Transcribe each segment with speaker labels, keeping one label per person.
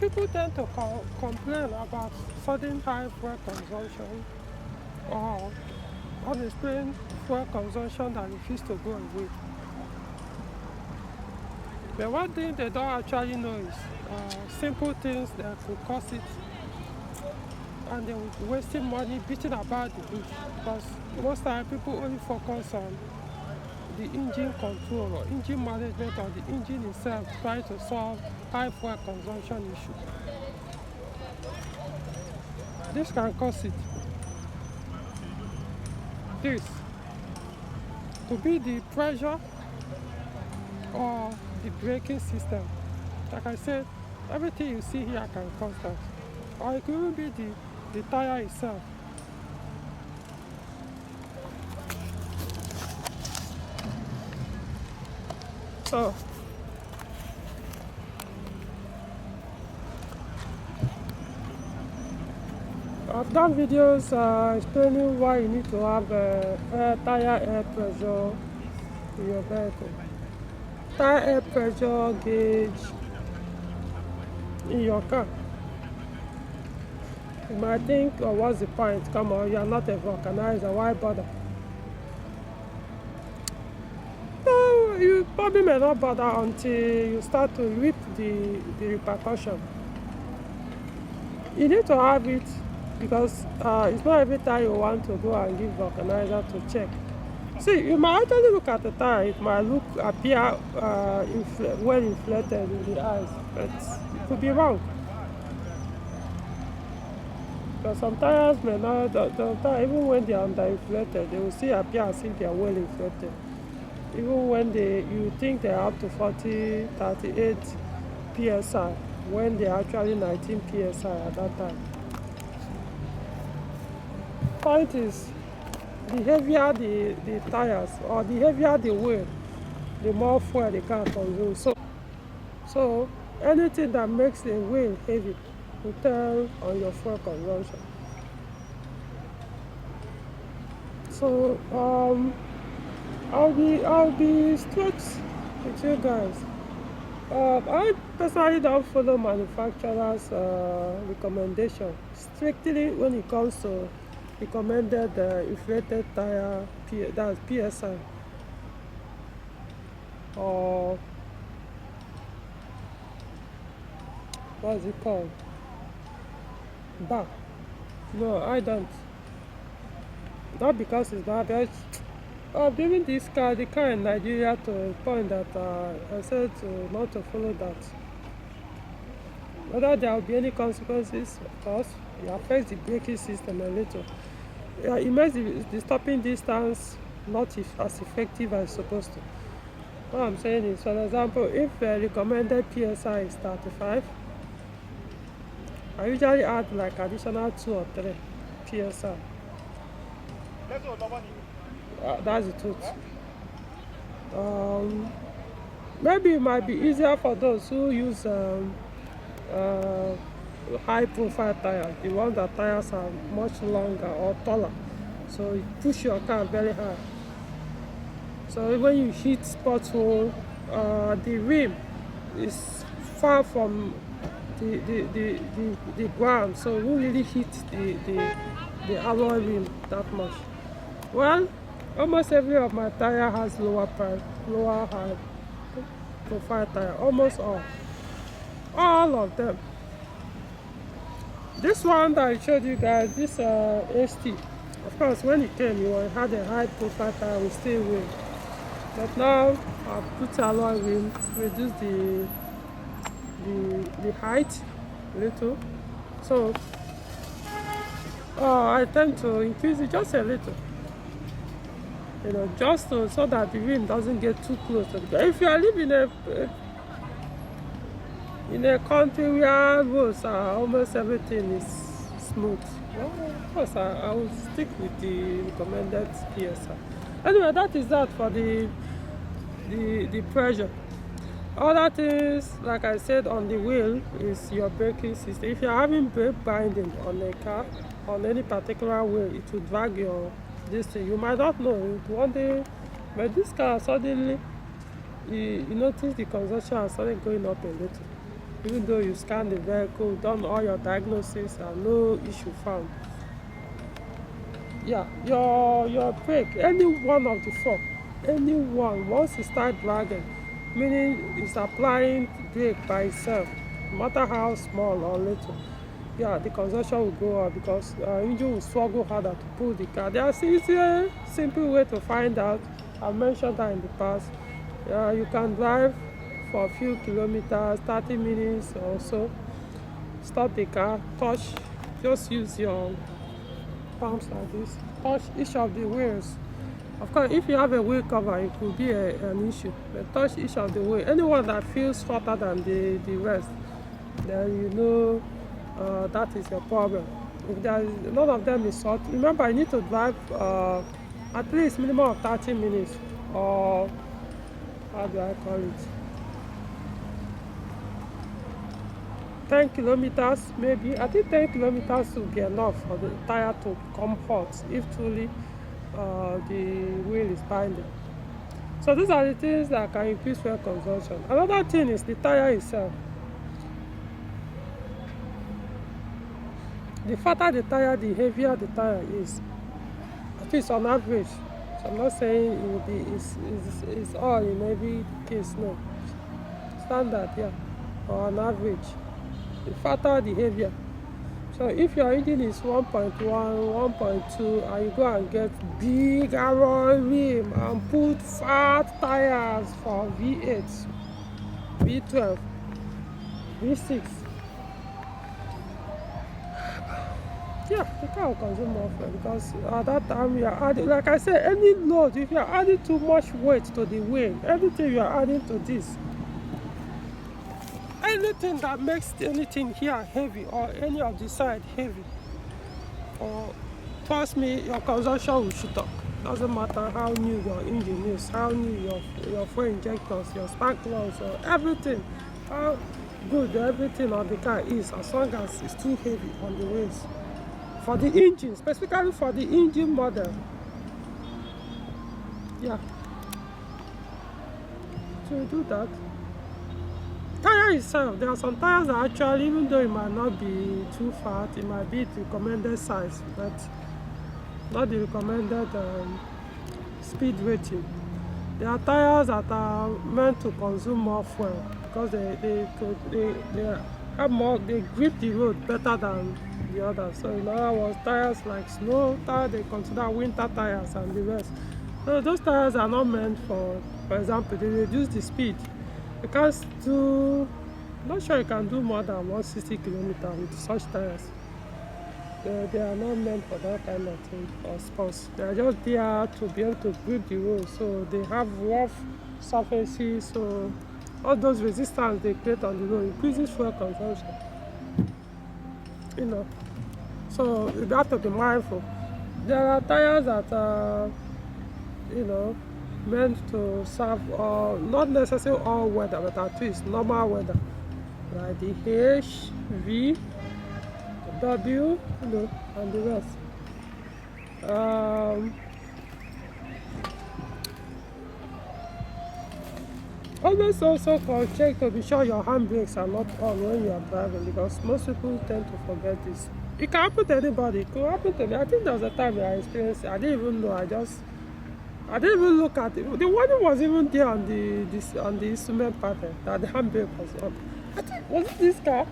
Speaker 1: People tend to complain about sudden high fuel consumption or unexplained fuel consumption that refuse to go away. But one thing they don't actually know is simple things that could cause it, and they will be wasting money beating about the bush, because most time people only focus on the engine control or engine management or the engine itself, trying to solve high fuel consumption issue. This can cause it. This could be the pressure or the braking system. Like I said, everything you see here can cause that. Or it could even be the tire itself. So I've done videos explaining why you need to have tire air pressure in your vehicle. Tire air pressure gauge in your car. You might think, oh, what's the point? Come on, you are not a vulcanizer, why bother? No, you probably may not bother until you start to reap the repercussion. You need to have it because it's not every time you want to go and give vulcanizer to check. See, you might actually look at the tire, it might appear well inflated in the eyes, but it could be wrong. Because some tires may not, even when they are underinflated, they will still appear as if they are well inflated. Even when you think they are up to 40, 38 psi, when they are actually 19 psi at that time. Point is, the heavier the tires or the heavier the wheel, the more fuel the car consumes. So anything that makes the wheel heavy will tell on your fuel consumption. So I'll be straight with you guys. I personally don't follow manufacturers' recommendation strictly when it comes to recommended inflated tire, that's PSI, or what's it called? Bar. No, I don't. Not because it's bad, but giving this car, the car in Nigeria, to a point that I said not to follow that. Whether there will be any consequences, of course, it affects the braking system a little. Yeah, it makes the stopping distance not as effective as it's supposed to. What I'm saying is, for example, if recommended PSI is 35, I usually add like additional 2 or 3 PSI. That's the truth. Maybe it might be easier for those who use high profile tires, the ones that tires are much longer or taller, so you push your car very high. So when you hit pothole, the rim is far from the ground, so you really hit the alloy rim that much. Well, almost every of my tire has lower high profile tire, almost all of them. This one that I showed you guys, this ST, of course when it came it had a high profile tire with steel wheel, but now I've put alloy rim, reduce the height a little, so I tend to increase it just a little, just so that the rim doesn't get too close to the ground. If you are living in a country where roads are almost everything is smooth, well, of course I will stick with the recommended PSI. Anyway, that is that for the pressure. Other things, like I said, on the wheel is your braking system. If you're having brake binding on a car, on any particular wheel, it will drag your this thing. You might not know it one day, but this car suddenly you notice the consumption has started going up a little. even though you scan the vehicle, done all your diagnosis, and no issue found. Yeah, your brake, any one of the four, any one, once you start dragging, meaning it's applying brake by itself, no matter how small or little, yeah, the consumption will go up because engine will struggle harder to pull the car. There's a simple way to find out. I mentioned that in the past. You can drive for a few kilometers, 30 minutes or so, stop the car, touch, just use your palms like this, touch each of the wheels. Of course, if you have a wheel cover, it could be an issue, but touch each of the wheels. Anyone that feels hotter than the rest, then you know that is your problem. If there is none of them is hot, remember you need to drive at least minimum of 30 minutes, or how do I call it, 10 kilometers maybe. I think 10 kilometers will be enough for the tire to become hot if truly the wheel is binding. So these are the things that can increase fuel consumption. Another thing is the tire itself. The fatter the tire, the heavier the tire is. At least on average. So I'm not saying it will be it's all in every case, no. Standard, yeah. Or on average. The fatter the heavier. So if your engine is 1.1, 1.2, and you go and get big alloy rim and put fat tires for V8, V12, V6, yeah, the car will consume more fuel because at that time you are adding, like I said, any load, if you are adding too much weight to the wheel, everything you are adding to this, anything that makes anything here heavy or any of the side heavy, or trust me, your consumption will shoot up. Doesn't matter how new your engine is, how new your fuel injectors, your spark plugs, or everything, how good everything on the car is, as long as it's too heavy on the wheels. For the engine, specifically for the engine model, yeah. So you do that. Tire itself, there are some tires that actually, even though it might not be too fat, it might be the recommended size, but not the recommended speed rating. There are tires that are meant to consume more fuel because they have more, they grip the road better than the others. So in other words, tires like snow tire, they consider winter tires and the rest. So those tires are not meant for example, they reduce the speed. You can't do, not sure you can do more than 160 kilometers with such tires. They are not meant for that kind of thing or sports. They are just there to be able to grip the road. So they have rough surfaces. So all those resistance they create on the road increases fuel consumption. You know, so you have to be mindful. There are tires that are, you know, meant to serve not necessarily all weather, but at least normal weather, like the H, V, W, you know, and the rest. Always also check to be sure your handbrakes are not on when you are driving, because most people tend to forget this. It can happen to anybody. It could happen to me. I think there was a time I experienced it. I didn't even know. I didn't even look at it. The warning was even there on the instrument pattern that the handbrake was on. I think, was it this car?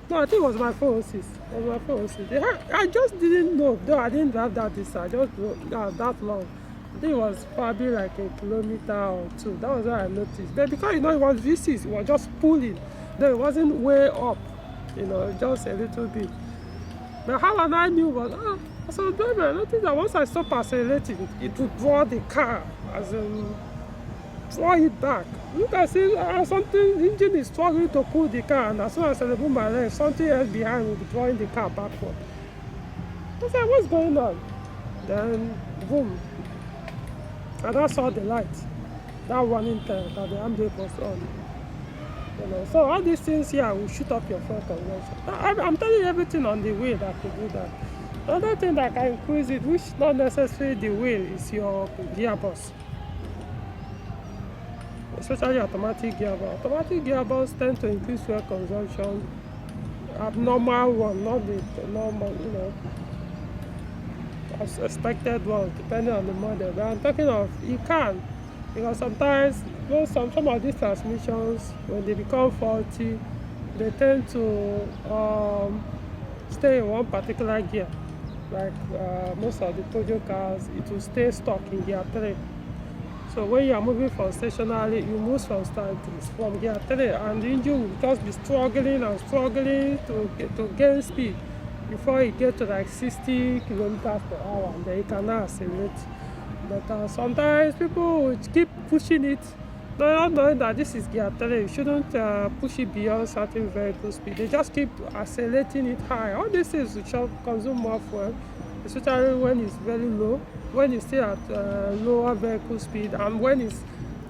Speaker 1: No, I think it was my 406. It was my 406. I just didn't know. Though I didn't drive that distance. I just drove that long. I think it was probably like a kilometer or two. That was what I noticed. But because you know it was V6, it was just pulling. Then it wasn't way up. You know, just a little bit. But how I knew was as I was driving, I noticed that once I stopped accelerating, it would draw the car, as in draw it back. You can see something, the engine is struggling to pull the car, and as soon as I remove my leg, something else behind will be drawing the car backward. I said, what's going on? Then, boom. And I saw the light, that warning tell that the handbrake was on. You know, so all these things here will shoot up your fuel consumption. I'm telling you everything on the wheel that could do that. Another thing that can increase it, which not necessarily the wheel, is your gearbox. especially automatic gearbox. Automatic gearbox tend to increase fuel consumption. Abnormal one, not the normal, as expected one, depending on the model. But I'm talking of you can, because sometimes some of these transmissions, when they become faulty, they tend to stay in one particular gear. Like most of the Peugeot cars, it will stay stuck in gear 3. So when you are moving from stationary, you move from gear 3, and the engine will just be struggling and struggling to gain speed before it gets to like 60 kilometers per hour, and then you cannot accelerate. But sometimes people will keep pushing it, not knowing that this is gear 3. You shouldn't push it beyond certain vehicle speed. They just keep accelerating it high. All this is to consume more fuel, especially when it's very low, when it's still at lower vehicle speed, and when it's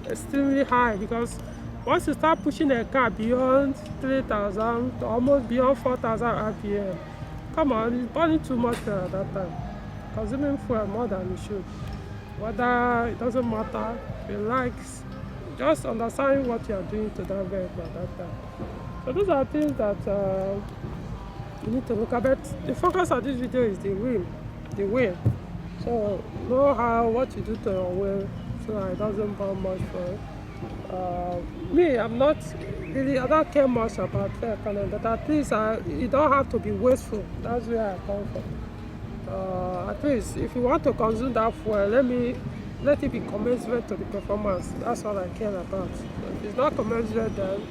Speaker 1: extremely high. Because once you start pushing a car beyond 3,000 to almost beyond 4,000 RPM, come on, it's burning too much fuel at that time, consuming fuel more than it should. Whether it doesn't matter, if it likes, just understand what you are doing to that vehicle at that time. So those are things that you need to look at. But the focus of this video is the wheel. So know what you do to your wheel so that it doesn't burn much fuel. Me, I'm not really, I don't care much about fuel economy, but at least you don't have to be wasteful. That's where I come from. At least if you want to consume that fuel, let it be commensurate to the performance. That's all I care about. So if it's not commensurate, then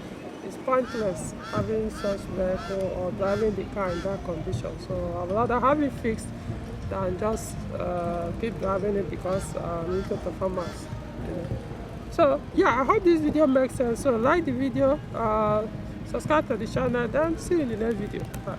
Speaker 1: it's pointless having such vehicle or driving the car in that condition. So I'd rather have it fixed than just keep driving it because I need the performance. So yeah, I hope this video makes sense. So like the video, subscribe to the channel, then see you in the next video. Bye.